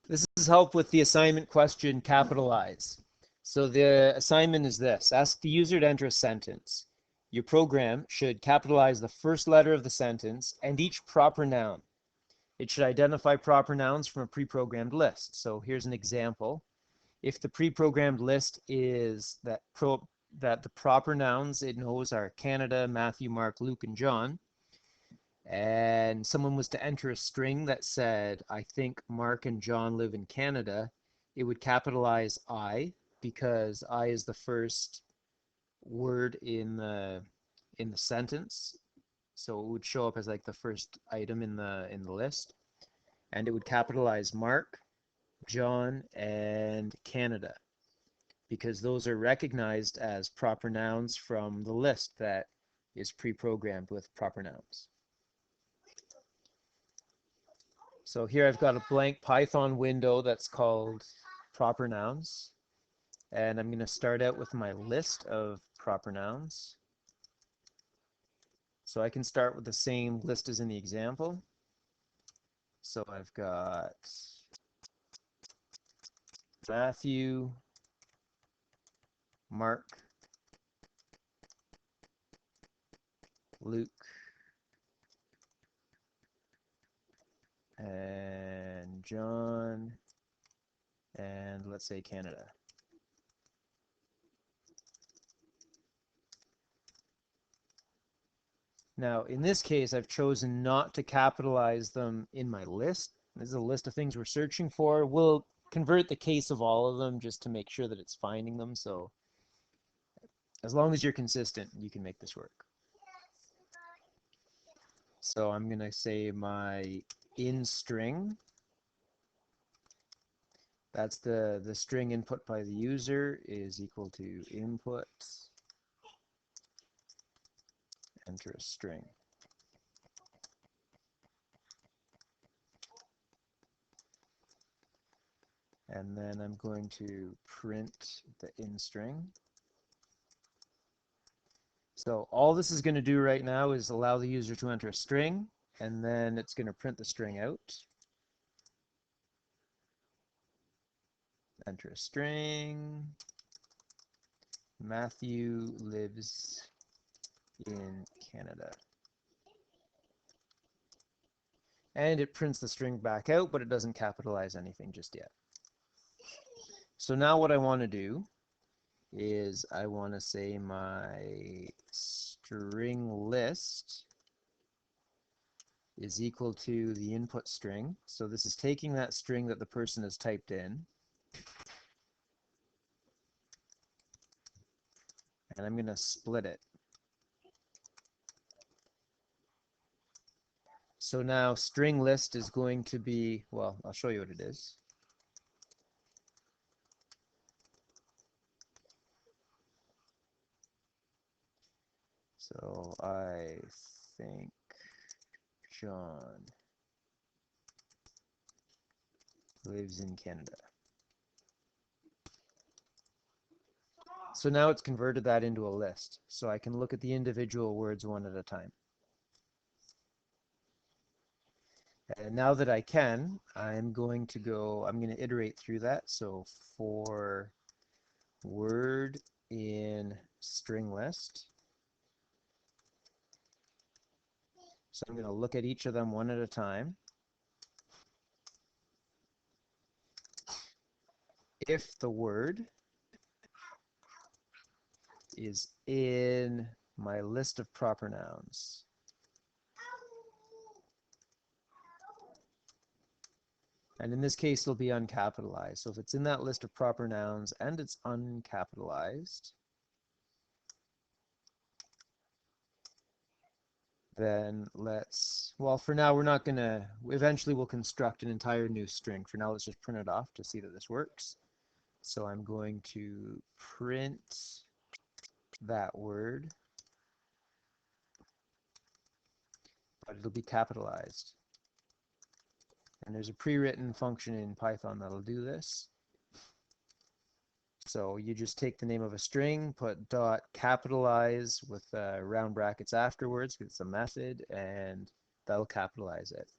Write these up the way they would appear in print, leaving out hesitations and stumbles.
This is help with the assignment question, capitalize. So the assignment is this. Ask the user to enter a sentence. Your program should capitalize the first letter of the sentence and each proper noun. It should identify proper nouns from a pre-programmed list. So here's an example. If the pre-programmed list is that the proper nouns it knows are Canada, Matthew, Mark, Luke, and John, and someone was to enter a string that said, I think Mark and John live in Canada, it would capitalize I because I is the first word in the sentence. So it would show up as like the first item in the list. And it would capitalize Mark, John, and Canada because those are recognized as proper nouns from the list that is pre-programmed with proper nouns. So here I've got a blank Python window that's called proper nouns. And I'm going to start out with my list of proper nouns. So I can start with the same list as in the example. So I've got Matthew, Mark, Luke, and John, and let's say Canada. Now, in this case, I've chosen not to capitalize them in my list. This is a list of things we're searching for. We'll convert the case of all of them just to make sure that it's finding them. So as long as you're consistent, you can make this work. So I'm going to say my in string. That's the string input by the user is equal to input, enter a string. And then I'm going to print the in string. So all this is going to do right now is allow the user to enter a string, and then it's going to print the string out. Enter a string. Matthew lives in Canada. And it prints the string back out, but it doesn't capitalize anything just yet. So now what I want to do is I want to say my string list is equal to the input string. So this is taking that string that the person has typed in, and I'm going to split it. So now string list is going to be, well, I'll show you what it is. So I think John lives in Canada. So now it's converted that into a list. So I can look at the individual words one at a time. And now that I can, I'm going to iterate through that. So for word in string list. So I'm going to look at each of them one at a time. If the word is in my list of proper nouns, and in this case it'll be uncapitalized. So if it's in that list of proper nouns and it's uncapitalized, then well, for now we're not going to, eventually we'll construct an entire new string. For now, let's just print it off to see that this works. So I'm going to print that word, but it'll be capitalized. And there's a pre-written function in Python that'll do this. So you just take the name of a string, put dot capitalize with round brackets afterwards because it's a method, and that'll capitalize it.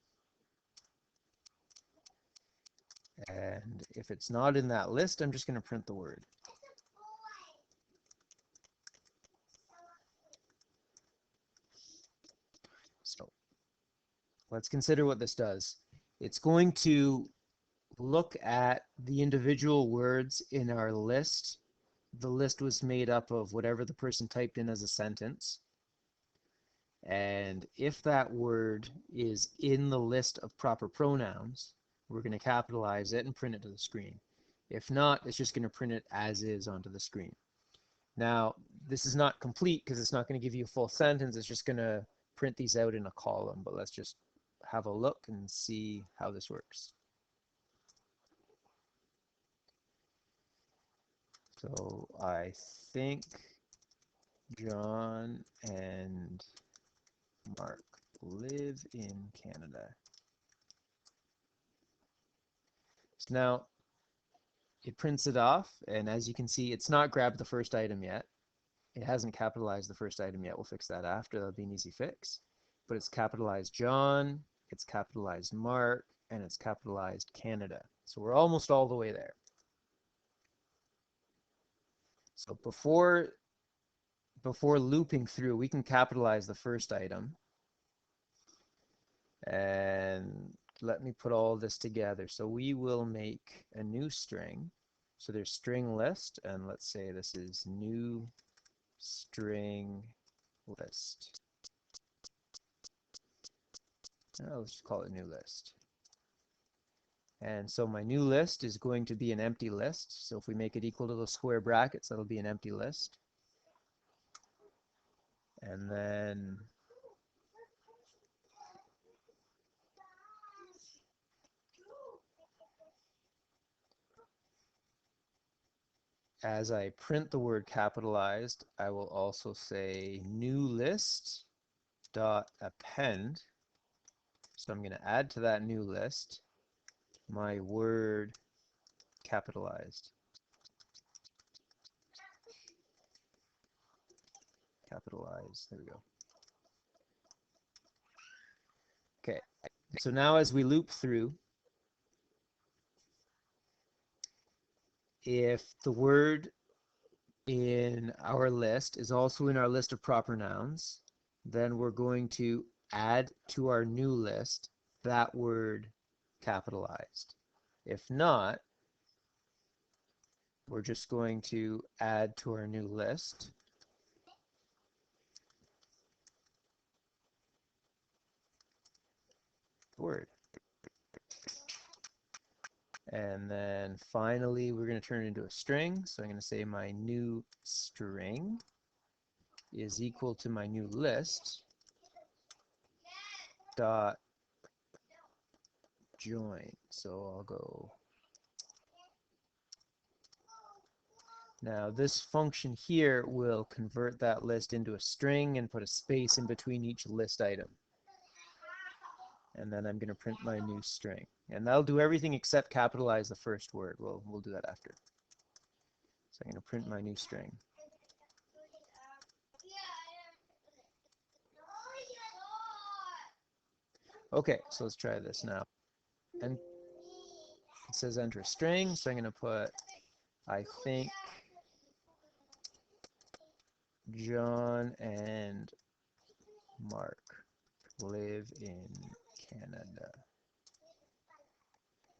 And if it's not in that list, I'm just going to print the word. So let's consider what this does. It's going to look at the individual words in our list. The list was made up of whatever the person typed in as a sentence. And if that word is in the list of proper pronouns, we're going to capitalize it and print it to the screen. If not, it's just going to print it as is onto the screen. Now, this is not complete because it's not going to give you a full sentence. It's just going to print these out in a column. But let's just have a look and see how this works. So I think John and Mark live in Canada. So now it prints it off, and as you can see, it's not grabbed the first item yet. It hasn't capitalized the first item yet. We'll fix that after. That'll be an easy fix. But it's capitalized John, it's capitalized Mark, and it's capitalized Canada. So we're almost all the way there. So before looping through, we can capitalize the first item. And let me put all this together. So we will make a new string. So there's string list, and let's say this is new string list. Let's just call it new list. And so my new list is going to be an empty list. So if we make it equal to the square brackets, that'll be an empty list. And then as I print the word capitalized, I will also say new list dot append. So I'm going to add to that new list my word capitalized. Capitalized. There we go. Okay. So now as we loop through, if the word in our list is also in our list of proper nouns, then we're going to add to our new list that word capitalized. If not, we're just going to add to our new list word. And then finally, we're going to turn it into a string. So I'm going to say my new string is equal to my new list dot join. So I'll go. Now this function here will convert that list into a string and put a space in between each list item. And then I'm going to print my new string. And that'll do everything except capitalize the first word. We'll do that after. So I'm going to print my new string. Okay, so let's try this now. And it says enter a string, so I'm going to put, I think, John and Mark live in Canada.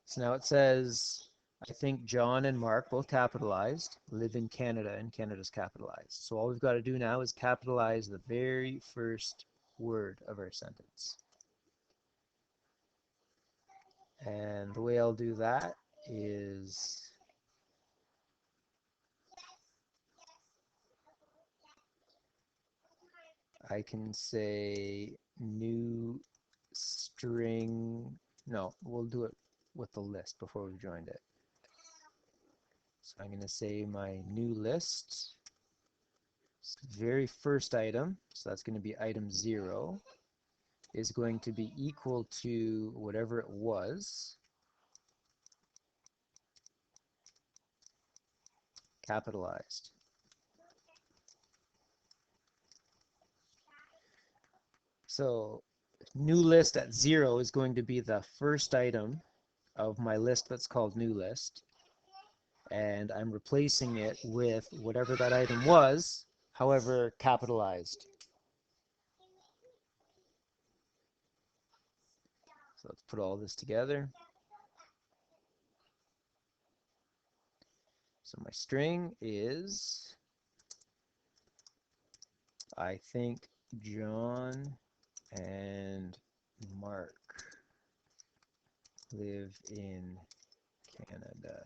So now it says, I think John and Mark, both capitalized, live in Canada, and Canada's capitalized. So all we've got to do now is capitalize the very first word of our sentence. And the way I'll do that is I can say new string. No, we'll do it with the list before we've joined it. So I'm going to say my new list, very first item, so that's going to be item 0, is going to be equal to whatever it was, capitalized. So new list at 0 is going to be the first item of my list that's called new list, and I'm replacing it with whatever that item was, however capitalized. So let's put all this together. So my string is, I think John and Mark live in Canada,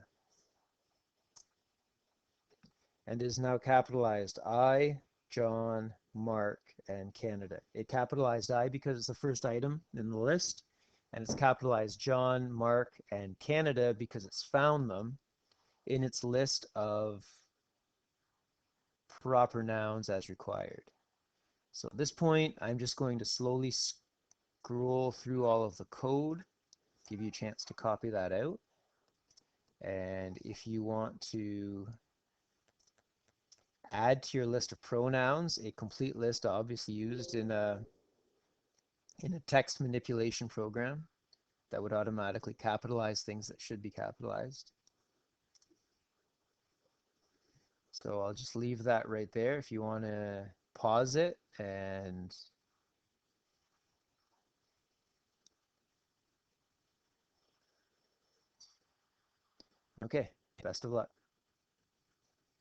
and is now capitalized. I, John, Mark, and Canada. It capitalized I because it's the first item in the list, and it's capitalized John, Mark, and Canada because it's found them in its list of proper nouns as required. So at this point, I'm just going to slowly scroll through all of the code, give you a chance to copy that out. And if you want to add to your list of pronouns a complete list obviously used in a text manipulation program that would automatically capitalize things that should be capitalized. So I'll just leave that right there if you want to pause it and okay, best of luck.